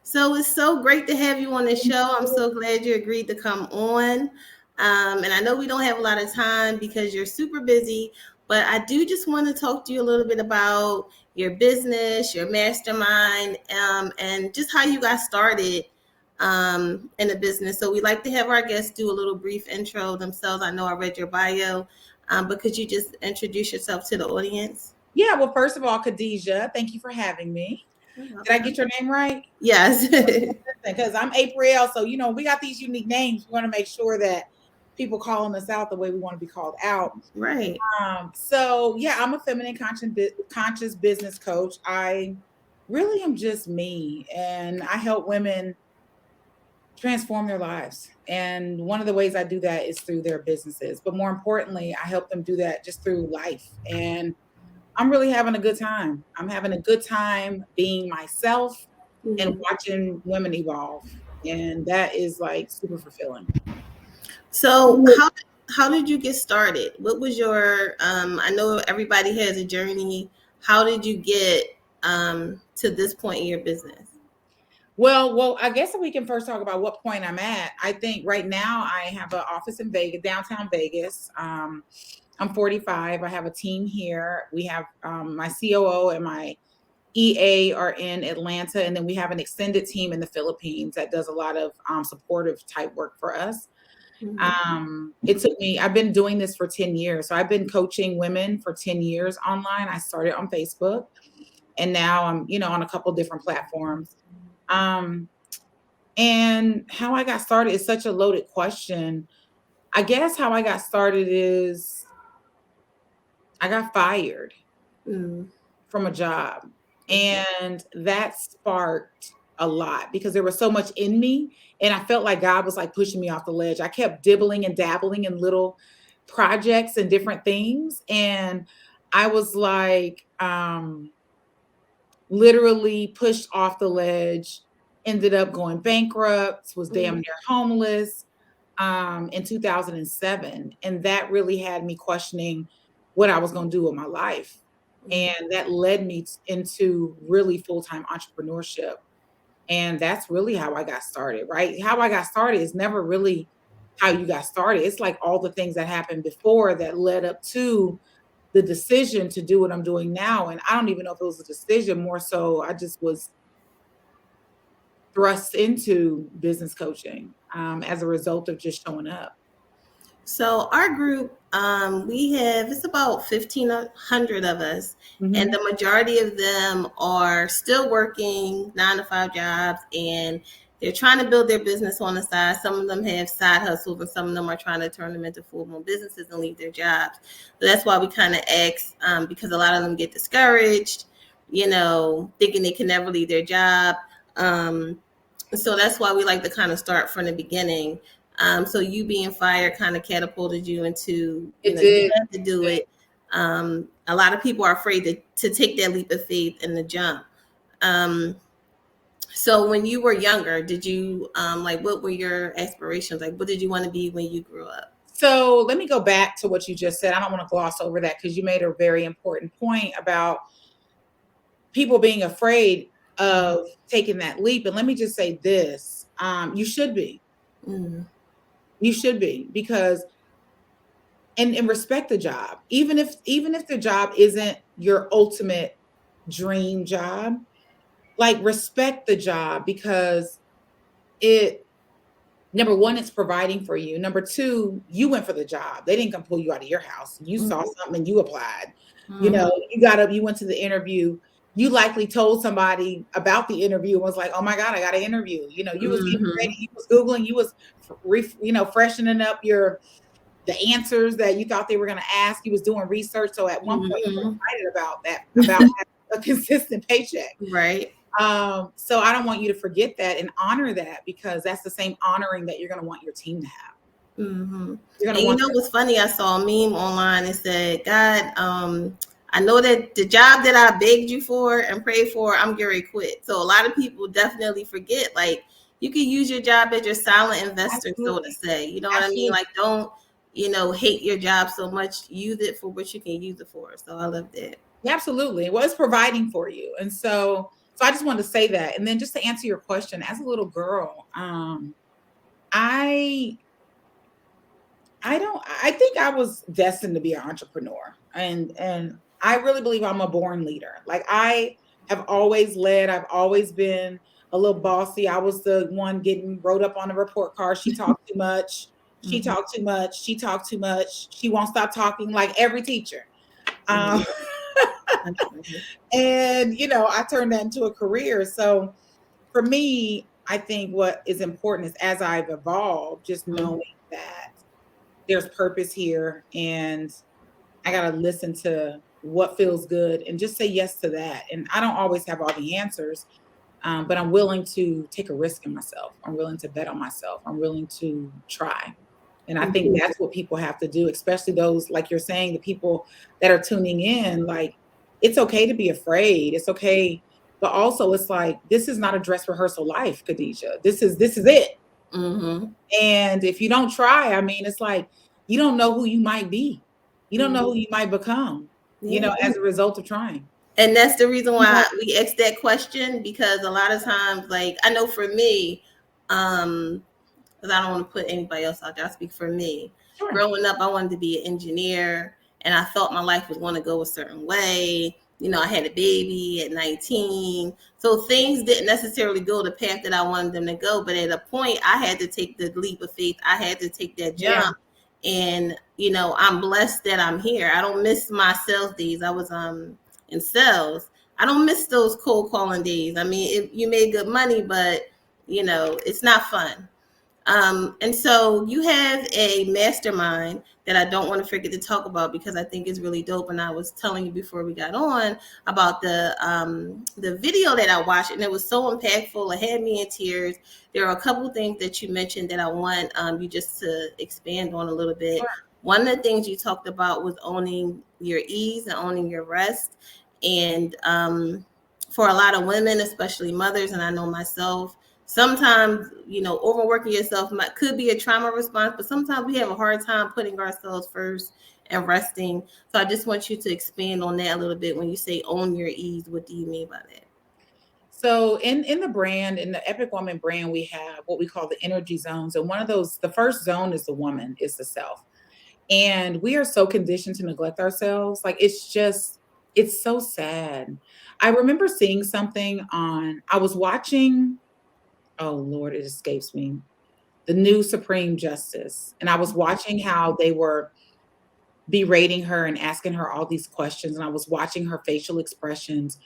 So it's so great to have you on the show. I'm so glad you agreed to come on. And I know we don't have a lot of time because you're super busy, but I do just want to talk to you a little bit about your business, your mastermind, and just how you got started in the business. So we like to have our guests do a little brief intro themselves. I know I read your bio, but could you just introduce yourself to the audience? Yeah, well, first of all, Khadijah, thank you for having me. You're Did I get welcome. your name right? Yes. Because I'm Aprille, so we got these unique names. We want to make sure that people calling us out the way we want to be called out. Right. So yeah, I'm a feminine conscious business coach. I really am just me, and I help women transform their lives. And one of the ways I do that is through their businesses. But more importantly, I help them do that just through life. And I'm really having a good time. I'm having a good time being myself and Mhm. watching women evolve. And that is like super fulfilling. So how did you get started? What was your I know everybody has a journey. How did you get to this point in your business? Well, I guess we can first talk about what point I'm at. I think right now I have an office in Vegas, downtown Vegas. I'm 45. I have a team here. We have my COO and my EA are in Atlanta, and then we have an extended team in the Philippines that does a lot of supportive type work for us. Mhm. It took me, I've been doing this for 10 years. So I've been coaching women for 10 years online. I started on Facebook, and now I'm, on a couple different platforms. Um, and how I got started is such a loaded question. I guess how I got started is I got fired Mm. from a job. Okay. And that sparked a lot because there was so much in me. And I felt like God was like pushing me off the ledge. I kept dibbling and dabbling in little projects and different things. And I was like, literally pushed off the ledge, ended up going bankrupt, was damn Mhm. near homeless in 2007. And that really had me questioning what I was going to do with my life. Mhm. And that led me into really full time entrepreneurship. And that's really how I got started, right? How I got started is never really how you got started. It's like all the things that happened before that led up to the decision to do what I'm doing now. And I don't even know if it was a decision, more so I just was thrust into business coaching as a result of just showing up. So our group, we have it's about 1,500 of us, and Hmm. the majority of them are still working 9 to 5 jobs, and they're trying to build their business on the side. Some of them have side hustles, and some of them are trying to turn them into full-blown businesses and leave their jobs. So that's why we kind of ask, because a lot of them get discouraged, thinking they can never leave their job. Um, so that's why we like to kind of start from the beginning. So you being fired kind of catapulted you into, It you did. have to do it. A lot of people are afraid to take that leap of faith and the jump. Um, so when you were younger, did you like what were your aspirations? Like what did you want to be when you grew up? So let me go back to what you just said. I don't want to gloss over that because you made a very important point about people being afraid of taking that leap. And let me just say this, you should be. Mm-hmm. You should be because and respect the job. Even if the job isn't your ultimate dream job, like respect the job because it number one, it's providing for you. Number two, you went for the job. They didn't come pull you out of your house. You saw something and you applied. Mm-hmm. You got up, you went to the interview. You likely told somebody about the interview and was like, "Oh my God, I got an interview." You was getting ready, Mm-hmm. you was Googling, you was, freshening up the answers that you thought they were going to ask. You was doing research. So at one point you were Mm-hmm. excited about that, about having a consistent paycheck. Right. So I don't want you to forget that and honor that because that's the same honoring that you're going to want your team to have. Mm-hmm. You're going And to you want know what's funny? I saw a meme online and said, God, I know that the job that I begged you for and prayed for, I'm going to quit. So a lot of people definitely forget, like, you can use your job as your silent investor, so to absolutely, say. You know what I mean? absolutely, Like, don't, hate your job so much. Use it for what you can use it for. So I love that. absolutely. Well, it's providing for you, and so So I just wanted to say that. And then just to answer your question, as a little girl, I I think I was destined to be an entrepreneur. And I really believe I'm a born leader. Like I have always led, I've always been a little bossy. I was the one getting wrote up on the report card. She talked too much. She Mhm. talked too much. She talked too much. She won't stop talking, like every teacher. Um, Mhm. Absolutely. and I turned that into a career. So for me, I think what is important is as I've evolved, just Mhm. knowing that there's purpose here, and I got to listen to what feels good and just say yes to that. And I don't always have all the answers, but I'm willing to take a risk in myself. I'm willing to bet on myself. I'm willing to try. And I think Mhm. that's what people have to do, especially those, like you're saying, the people that are tuning in. Like, it's okay to be afraid. It's okay. But also, it's like, this is not a dress rehearsal life, Khadijah. This is it. Mhm. And if you don't try, I mean, it's like you don't know who you might be. You don't know Mhm. who you might become, Yeah. as a result of trying. And that's the reason You know? why we asked that question, because a lot of times, like I know for me, um, because I don't want to put anybody else out there. I speak for me. Sure. Growing up, I wanted to be an engineer, and I thought my life was going to go a certain way. I had a baby at 19, so things didn't necessarily go the path that I wanted them to go. But at a point, I had to take the leap of faith. I had to take that Yeah. jump, and I'm blessed that I'm here. I don't miss my sales days. I was in sales. I don't miss those cold calling days. I mean, you made good money, but it's not fun. And so you have a mastermind that I don't want to forget to talk about, because I think is really dope. And I was telling you before we got on about the video that I watched, and it was so impactful. It had me in tears. There are a couple of things that you mentioned that I want you just to expand on a little bit. Sure. One of the things you talked about was owning your ease and owning your rest. And for a lot of women, especially mothers, and I know myself, sometimes overworking yourself could be a trauma response, but sometimes we have a hard time putting ourselves first and resting. So I just want you to expand on that a little bit. When you say own your ease, what do you mean by that? So in the brand, in the Epic Woman brand, we have what we call the energy zones. And one of those, the first zone is the woman, is the self. And we are so conditioned to neglect ourselves. Like it's so sad. I remember seeing something I was watching, oh Lord, it escapes me, the new Supreme Justice. And I was watching how they were berating her and asking her all these questions. And I was watching her facial expressions.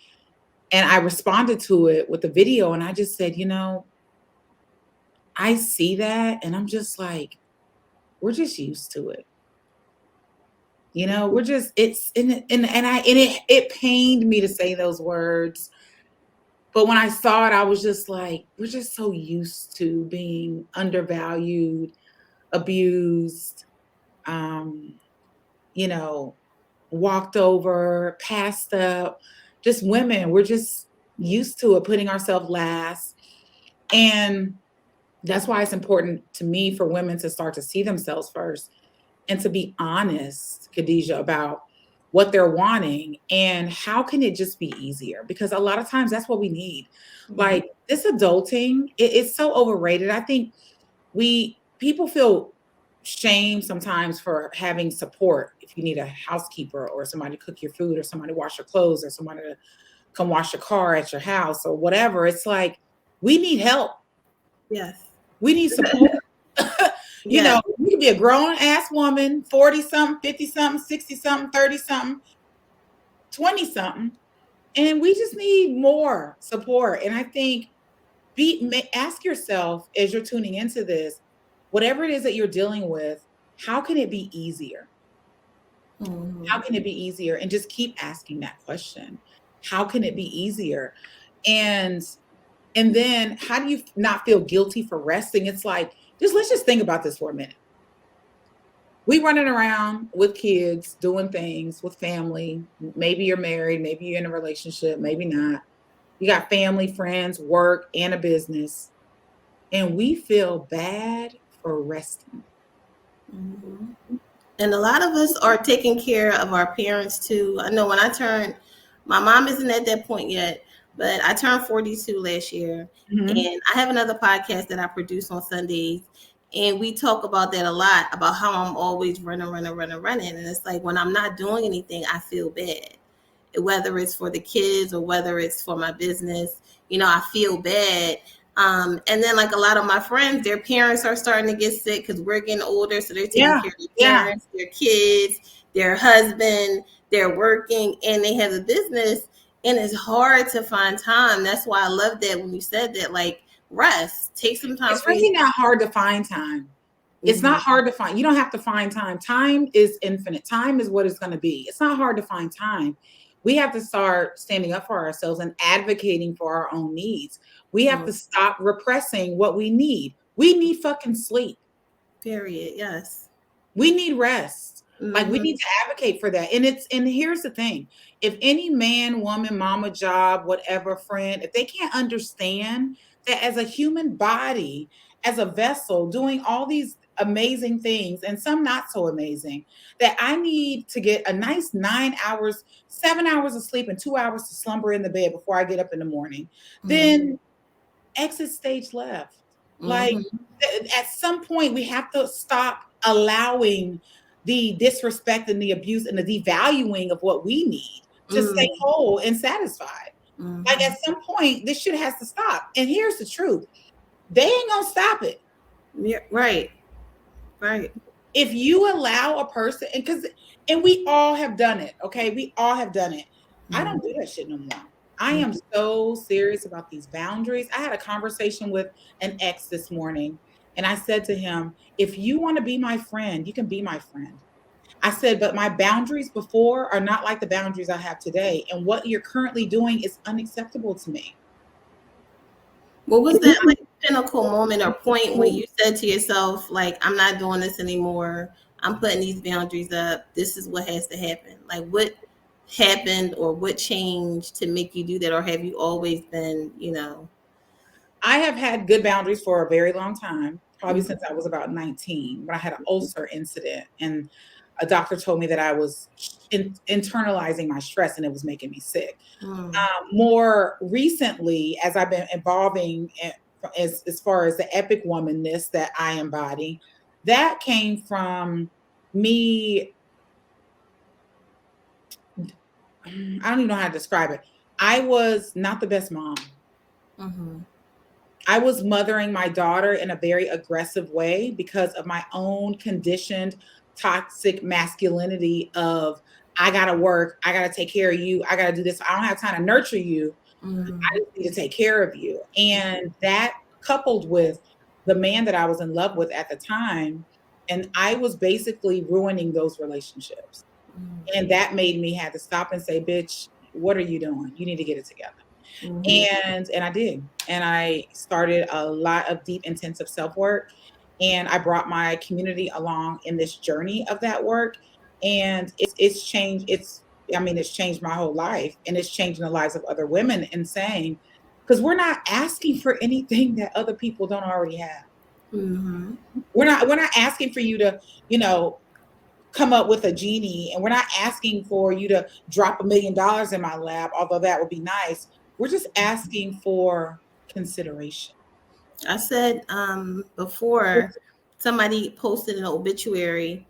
And I responded to it with the video. And I just said, I see that. And I'm just like, we're just used to it. We're just it's and it pained me to say those words. But when I saw it, I was just like, we're just so used to being undervalued, abused, um, you know, walked over, passed up. Just women, we're just used to it, putting ourselves last. And that's why it's important to me for women to start to see themselves first and to be honest, Khadijah, about what they're wanting and how can it just be easier? Because a lot of times that's what we need. Mhm. Like this adulting, it's so overrated. I think people feel shame sometimes for having support. If you need a housekeeper or somebody to cook your food or somebody to wash your clothes or somebody to come wash your car at your house or whatever, it's like we need help. Yes. We need support. Yes. You can be a grown ass woman, 40 something, 50 something, 60 something, 30 something, 20 something. And we just need more support. And I think ask yourself as you're tuning into this, whatever it is that you're dealing with, how can it be easier? How Mhm. can it be easier? And just keep asking that question. How can it be easier? And and then how do you not feel guilty for resting? It's like, let's just think about this for a minute. We running around with kids, doing things with family. Maybe you're married, maybe you're in a relationship, maybe not. You got family, friends, work, and a business. And we feel bad for resting. Mhm. And a lot of us are taking care of our parents too. I know when I turned, my mom isn't at that point yet, But I turned 42 last year, Mm-hmm. and I have another podcast that I produce on Sundays, and we talk about that a lot, about how I'm always running, running, running, running, and it's like when I'm not doing anything, I feel bad, whether it's for the kids or whether it's for my business. I feel bad. And then, like a lot of my friends, their parents are starting to get sick because we're getting older, so they're taking Yeah, care of their yeah. parents, their kids, their husband. They're working, and they have a business, and it's hard to find time. That's why I love that when you said that, like, rest, take some time It's for really yourself. not hard to find time. It's not Mm-hmm. hard to find. You don't have to find time. Time is infinite. Time is what it's going to be. It's not hard to find time. We have to start standing up for ourselves and advocating for our own needs. We have Mm-hmm. to stop repressing what we need. We need fucking sleep. Period. Yes. We need rest. Like we Mm-hmm. need to advocate for that. And here's the thing. If any man, woman, mama, job, whatever, friend, if they can't understand that as a human body, as a vessel, doing all these amazing things and some not so amazing, that I need to get a nice 9 hours, 7 hours of sleep and 2 hours to slumber in the bed before I get up in the morning, then exit stage left. Like Mm-hmm. at some point, we have to stop allowing the disrespect and the abuse and the devaluing of what we need to stay Mm-hmm. whole and satisfied. Like Mm-hmm. at some point, this shit has to stop. And here's the truth: they ain't gonna stop it. Yeah, right. Right. If you allow a person, and we all have done it, okay? We all have done it. I don't do that shit no more. I am Mm-hmm. so serious about these boundaries. I had a conversation with an ex this morning, and I said to him, if you want to be my friend, you can be my friend. I said, but my boundaries before are not like the boundaries I have today. And what you're currently doing is unacceptable to me. What was that, like, pinnacle moment or point when you said to yourself, like, I'm not doing this anymore. I'm putting these boundaries up. This is what has to happen. Like, what happened or what changed to make you do that? Or have you always been? I have had good boundaries for a very long time, probably Mm-hmm. since I was about 19, when I had an ulcer incident. And a doctor told me that I was internalizing my stress and it was making me sick. More recently, as I've been evolving as far as the epic womanness that I embody, that came from me. I don't even know how to describe it. I was not the best mom. Mm-hmm. I was mothering my daughter in a very aggressive way because of my own conditioned toxic masculinity of I gotta work, I gotta take care of you, I gotta do this. I don't have time to nurture you. I Mm-hmm. just need to take care of you. And that coupled with the man that I was in love with at the time, and I was basically ruining those relationships. And that made me have to stop and say, bitch, what are you doing? You need to get it together. Mm-hmm. And I did. And I started a lot of deep, intensive self-work. And I brought my community along in this journey of that work. And it's changed, it's changed my whole life, and it's changing the lives of other women and saying, because we're not asking for anything that other people don't already have. Mm-hmm. We're not asking for you to, you know, come up with a genie, and we're not asking for you to drop $1 million in my lap, although that would be nice. We're just asking for consideration. I said before, somebody posted an obituary,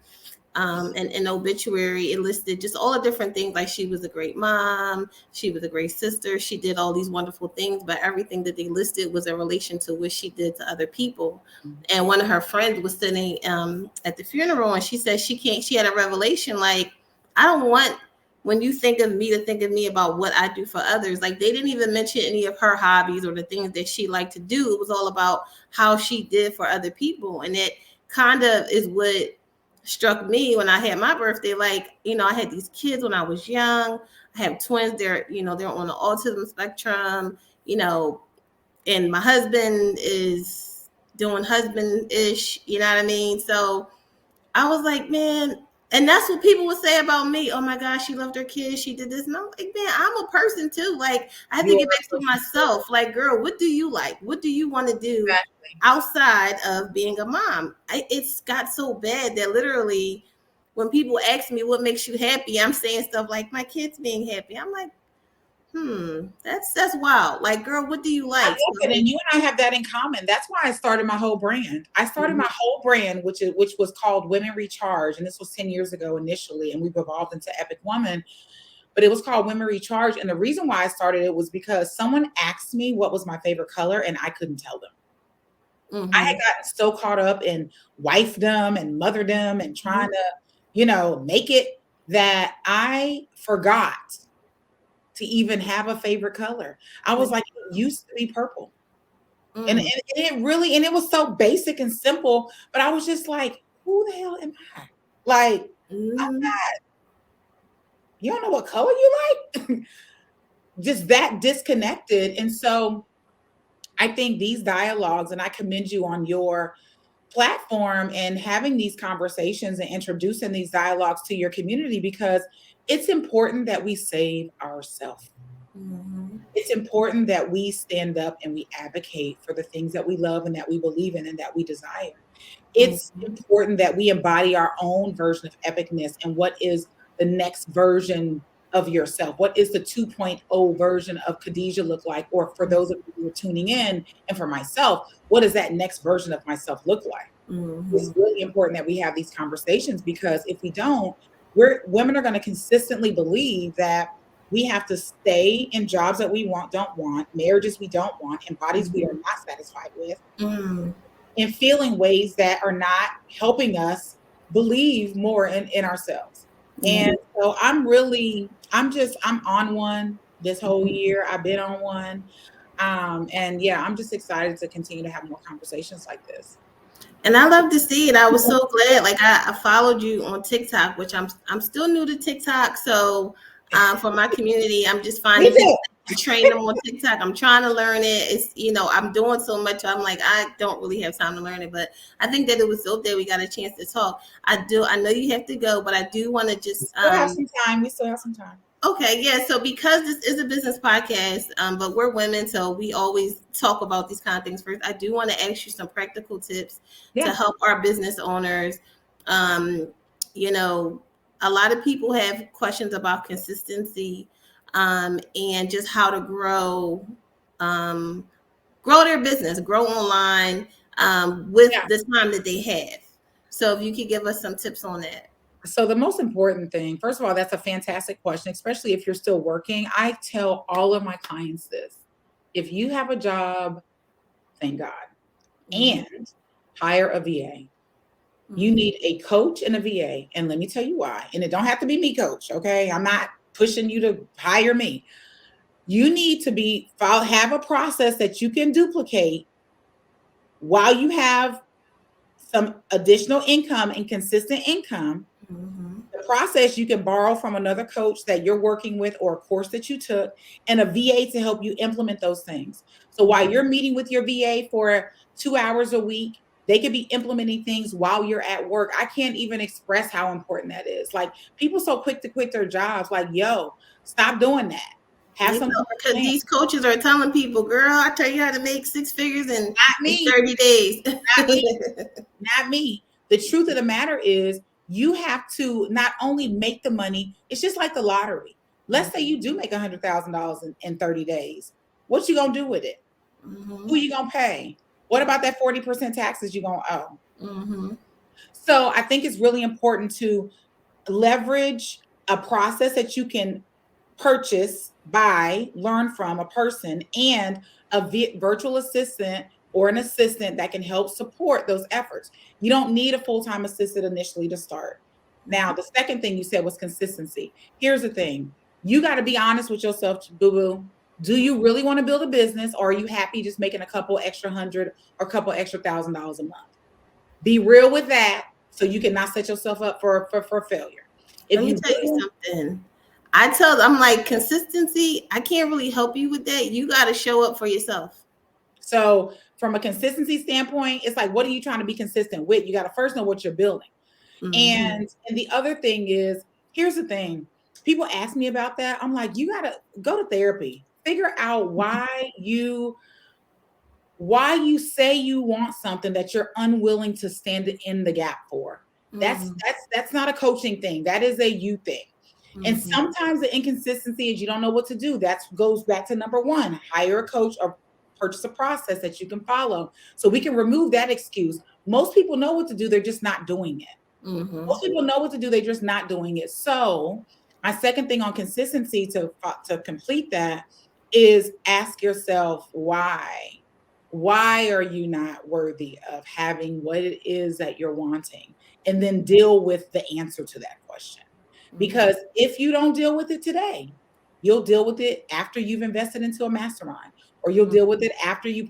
and in the obituary it listed just all the different things, like she was a great mom, she was a great sister, she did all these wonderful things, but everything that they listed was in relation to what she did to other people. And one of her friends was sitting at the funeral, and she said she had a revelation, like, I don't want, when you think of me, to think of me about what I do for others. Like, they didn't even mention any of her hobbies or the things that she liked to do. It was all about how she did for other people. And it kind of is what struck me when I had my birthday. Like, I had these kids when I was young. I have twins. They're on the autism spectrum, you know, and my husband is doing husband ish, you know what I mean? So I was like, man, and that's what people would say about me. Oh my gosh, she loved her kids. She did this. And I'm like, man, I'm a person too. Like, I have to You get are back a to person. myself. Like, girl, what do you like? What do you want to do Exactly. outside of being a mom? It's got so bad that literally when people ask me what makes you happy, I'm saying stuff like my kids being happy. I'm like, That's wild. Like, girl, what do you I like? love it, and you and I have that in common. That's why I started my whole brand. I started my whole brand, which was called Women Recharge, and this was 10 years ago initially, and we've evolved into Epic Woman. But it was called Women Recharge, and the reason why I started it was because someone asked me what was my favorite color, and I couldn't tell them. I had gotten so caught up in wifedom and motherdom and trying to, make it that I forgot to even have a favorite color. I was like, it used to be purple. And it really, and it was so basic and simple, but I was just like, who the hell am I? Like, I'm not, you don't know what color you like? Just that disconnected. And so I think these dialogues, and I commend you on your platform and having these conversations and introducing these dialogues to your community, because it's important that we save ourselves. It's important that we stand up and we advocate for the things that we love and that we believe in and that we desire. It's important that we embody our own version of epicness and what is the next version of yourself. What is the 2.0 version of Khadijah look like? Or for those of you who are tuning in, and for myself, what does that next version of myself look like? It's really important that we have these conversations, because if we don't, women are going to consistently believe that we have to stay in jobs that we don't want, marriages we don't want, and bodies we are not satisfied with, and feeling ways that are not helping us believe more in ourselves. And so I'm on one this whole year. I've been on one. And yeah, I'm just excited to continue to have more conversations like this. And I love to see it. I was so glad. Like, I followed you on TikTok, which I'm still new to TikTok. So for my community, I'm just finding people and train them on TikTok. I'm trying to learn it. It's, I'm doing so much. I'm like, I don't really have time to learn it, but I think that it was so that we got a chance to talk. I know you have to go, but I do want to just we still have some time. Okay, yeah. So because this is a business podcast, but we're women, so we always talk about these kind of things first. I do want to ask you some practical tips to help our business owners. Um, a lot of people have questions about consistency, and just how to grow their business, grow online, with the time that they have. So if you could give us some tips on that. So the most important thing, first of all, that's a fantastic question, especially if you're still working. I tell all of my clients this: if you have a job, thank God, and hire a VA. You need a coach and a VA. And let me tell you why. And it don't have to be me, coach. Okay. I'm not pushing you to hire me. You need to have a process that you can duplicate while you have some additional income and consistent income. The process you can borrow from another coach that you're working with, or a course that you took, and a VA to help you implement those things. So while you're meeting with your VA for 2 hours a week, they could be implementing things while you're at work. I can't even express how important that is. Like, people so quick to quit their jobs. Like, yo, stop doing that. Have some because these coaches are telling people, girl, I tell you how to make 6 figures in 30 days. Not me. The truth of the matter is, you have to not only make the money, it's just like the lottery. Let's say you do make $100,000 in 30 days. What you gonna do with it? Who you gonna pay? What about that 40% taxes you gonna owe? So I think it's really important to leverage a process that you can purchase, buy, learn from a person, and a virtual assistant or an assistant that can help support those efforts. You don't need a full-time assistant initially to start. Now, the second thing you said was consistency. Here's the thing. You got to be honest with yourself, boo-boo. Do you really want to build a business, or are you happy just making a couple extra $100 or a couple extra $1,000 a month? Be real with that, so you can not set yourself up for failure. Let me tell you something. I'm like, consistency, I can't really help you with that. You got to show up for yourself. So from a consistency standpoint, it's like, what are you trying to be consistent with? You got to first know what you're building. And the other thing is, here's the thing. People ask me about that. I'm like, you got to go to therapy. Figure out why you say you want something that you're unwilling to stand in the gap for. That's not a coaching thing. That is a you thing. And sometimes the inconsistency is you don't know what to do. That goes back to number one, hire a coach or purchase a process that you can follow. So we can remove that excuse. Most people know what to do. They're just not doing it. Most people know what to do. They're just not doing it. So my second thing on consistency to complete that is ask yourself why. Why are you not worthy of having what it is that you're wanting? And then deal with the answer to that question. Because if you don't deal with it today, you'll deal with it after you've invested into a mastermind, or you'll deal with it after you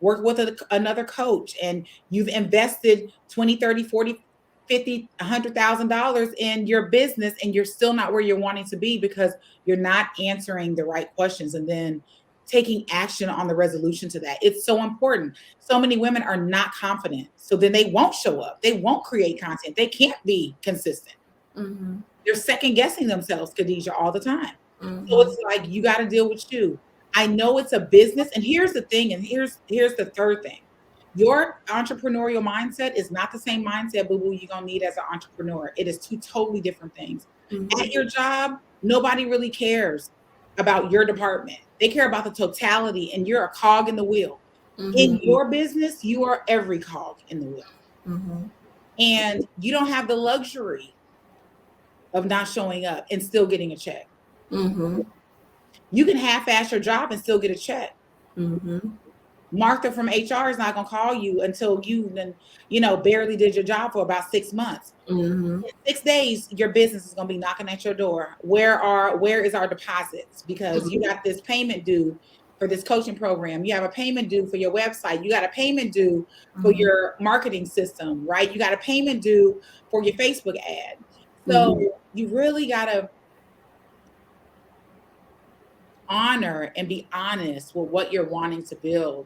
work with another coach and you've invested 20, 30, 40, 50, $100,000 in your business and you're still not where you're wanting to be because you're not answering the right questions and then taking action on the resolution to that. It's so important. So many women are not confident. So then they won't show up. They won't create content. They can't be consistent. They're second guessing themselves, Khadijah, all the time. So it's like, you got to deal with you. I know it's a business. And here's the thing. And here's the third thing. Your entrepreneurial mindset is not the same mindset, boo-boo, you're going to need as an entrepreneur. It is two totally different things. At your job, nobody really cares about your department. They care about the totality, and you're a cog in the wheel. In your business, you are every cog in the wheel. And you don't have the luxury of not showing up and still getting a check. You can half-ass your job and still get a check. Martha from HR is not going to call you until you barely did your job for about 6 months. In 6 days, your business is going to be knocking at your door. Where is our deposits? Because you got this payment due for this coaching program. You have a payment due for your website. You got a payment due for your marketing system, right? You got a payment due for your Facebook ad. So you really got to honor and be honest with what you're wanting to build.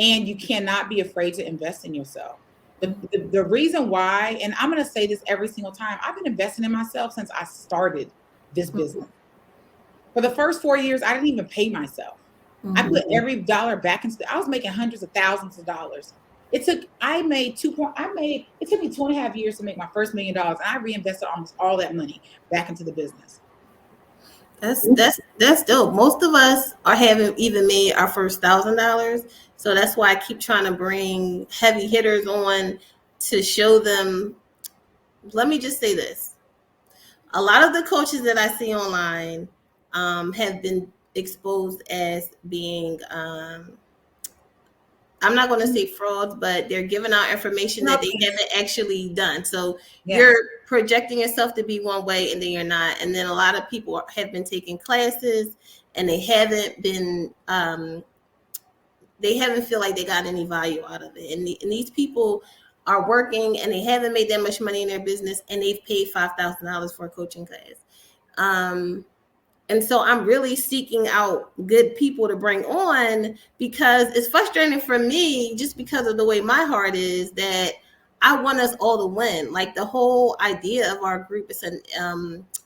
And you cannot be afraid to invest in yourself. The reason why, and I'm going to say this every single time, I've been investing in myself since I started this business. For the first 4 years, I didn't even pay myself. I put every dollar back into I was making hundreds of thousands of dollars. It took me 2.5 years to make my first $1 million, and I reinvested almost all that money back into the business. That's dope. Most of us haven't even made our first $1,000. So that's why I keep trying to bring heavy hitters on to show them. Let me just say this. A lot of the coaches that I see online have been exposed as being, I'm not going to say frauds, but they're giving out information that they haven't actually done. So you're projecting yourself to be one way and then you're not. And then a lot of people have been taking classes and they haven't feel like they got any value out of it. And these people are working and they haven't made that much money in their business and they've paid $5,000 for a coaching class. And so I'm really seeking out good people to bring on because it's frustrating for me just because of the way my heart is that I want us all to win. Like the whole idea of our group is a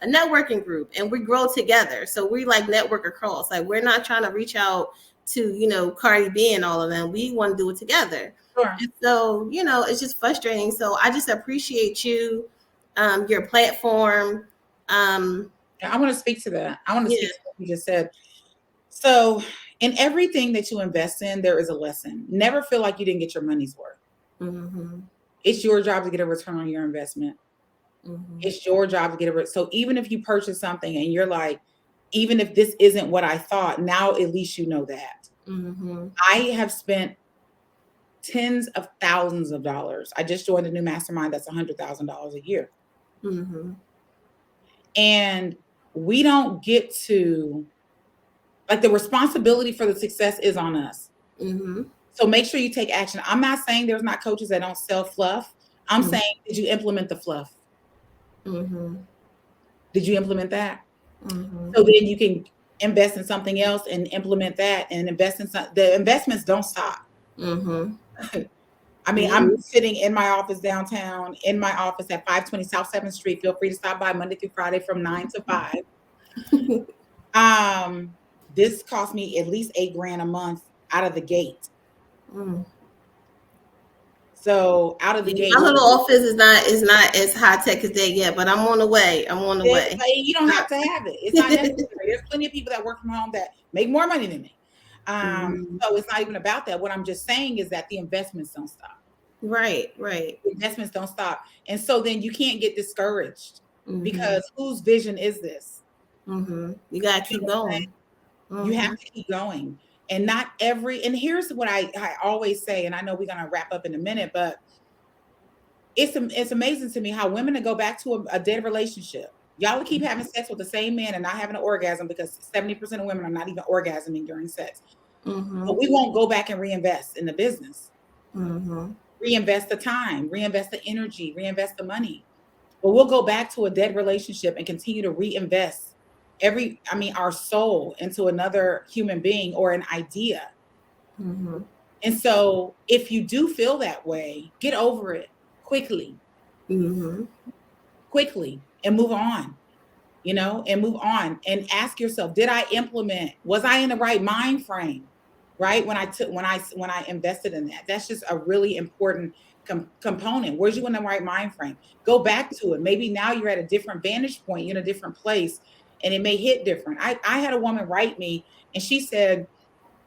networking group and we grow together. So we like network across. Like we're not trying to reach out to, Cardi B and all of them. We want to do it together. Sure. And so, it's just frustrating. So I just appreciate you, your platform. I want to speak to that. I want to speak to what you just said. So in everything that you invest in, there is a lesson. Never feel like you didn't get your money's worth. It's your job to get a return on your investment. It's your job to get so even if you purchase something and you're like, even if this isn't what I thought, now at least you know that. I have spent tens of thousands of dollars. I just joined a new mastermind that's $100,000 a year. And we don't get to, the responsibility for the success is on us. So make sure you take action. I'm not saying there's not coaches that don't sell fluff. I'm saying, did you implement the fluff? Did you implement that? So then you can invest in something else and implement that and invest in the investments don't stop. I mean, I'm sitting in my office downtown, in my office at 520 South 7th Street. Feel free to stop by Monday through Friday from 9 to 5. This cost me at least $8,000 a month out of the gate. So out of the Yeah, gate, my little office is not as high tech as that yet, but I'm on the way. I'm on the way. you don't have to have it. It's not necessary. There's plenty of people that work from home that make more money than me. Mhm. So it's not even about that. What I'm just saying is that the investments don't stop. Right, right. The investments don't stop. And so then you can't get discouraged Mhm. because whose vision is this? Mhm. You gotta You keep know what I'm saying? going. You have Mhm. to keep going. And not every, and here's what I always say, and I know we're going to wrap up in a minute, but it's amazing to me how women that go back to a dead relationship, y'all will keep having sex with the same man and not having an orgasm because 70% of women are not even orgasming during sex. But Mhm. we won't go back and reinvest in the business, Mhm. reinvest the time, reinvest the energy, reinvest the money. But we'll go back to a dead relationship and continue to reinvest our soul into another human being or an idea. Mhm. And so if you do feel that way, get over it quickly, Mhm. quickly and move on, and move on and ask yourself, did I implement, was I in the right mind frame? Right? When I invested in that, that's just a really important component. Where's you in the right mind frame? Go back to it. Maybe now you're at a different vantage point, you're in a different place, and it may hit different. I had a woman write me and she said,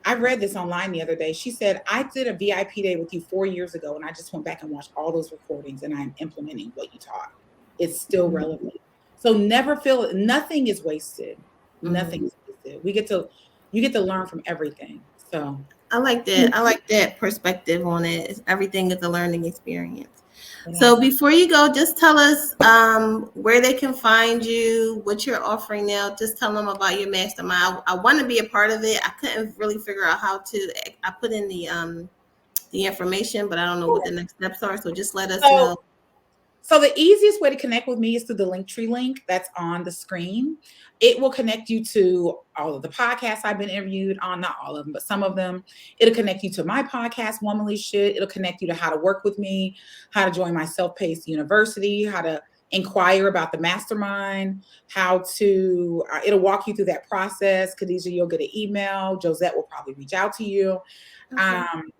I read this online the other day. She said, I did a VIP day with you 4 years ago, and I just went back and watched all those recordings, and I'm implementing what you taught. It's still relevant. So never feel nothing is wasted. Mhm. Nothing is wasted. You get to learn from everything. So I like that. I like that perspective on it. Everything is a learning experience. yeah. So before you go, just tell us where they can find you, what you're offering now. Just tell them about your mastermind. I want to be a part of it. I couldn't really figure out how to. I put in the information, but I don't know what the next steps are. So just let us So know. So the easiest way to connect with me is through the Linktree link that's on the screen. It will connect you to all of the podcasts I've been interviewed on, not all of them, but some of them. It'll connect you to my podcast, Womanly Shit. It'll connect you to how to work with me, how to join my self-paced university, how to inquire about the mastermind, how to, it'll walk you through that process. Khadijah, you'll get an email. Josette will probably reach out to you. Okay. Um,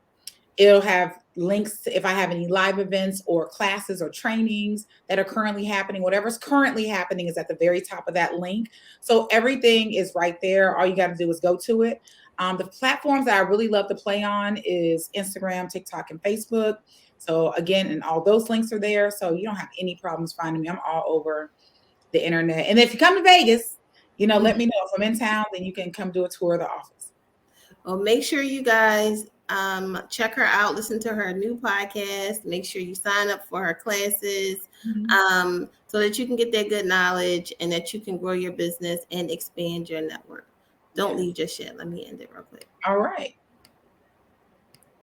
It'll have links to if I have any live events or classes or trainings that are currently happening. Whatever's currently happening is at the very top of that link. So everything is right there. All you got to do is go to it. The platforms that I really love to play on is Instagram, TikTok, and Facebook. So again, and all those links are there. So you don't have any problems finding me. I'm all over the internet. And if you come to Vegas, let me know. If I'm in town, then you can come do a tour of the office. Well, make sure you guys check her out, listen to her new podcast. Make sure you sign up for her classes so that you can get that good knowledge and that you can grow your business and expand your network. Don't Yeah. leave just yet. Let me end it real quick. All right.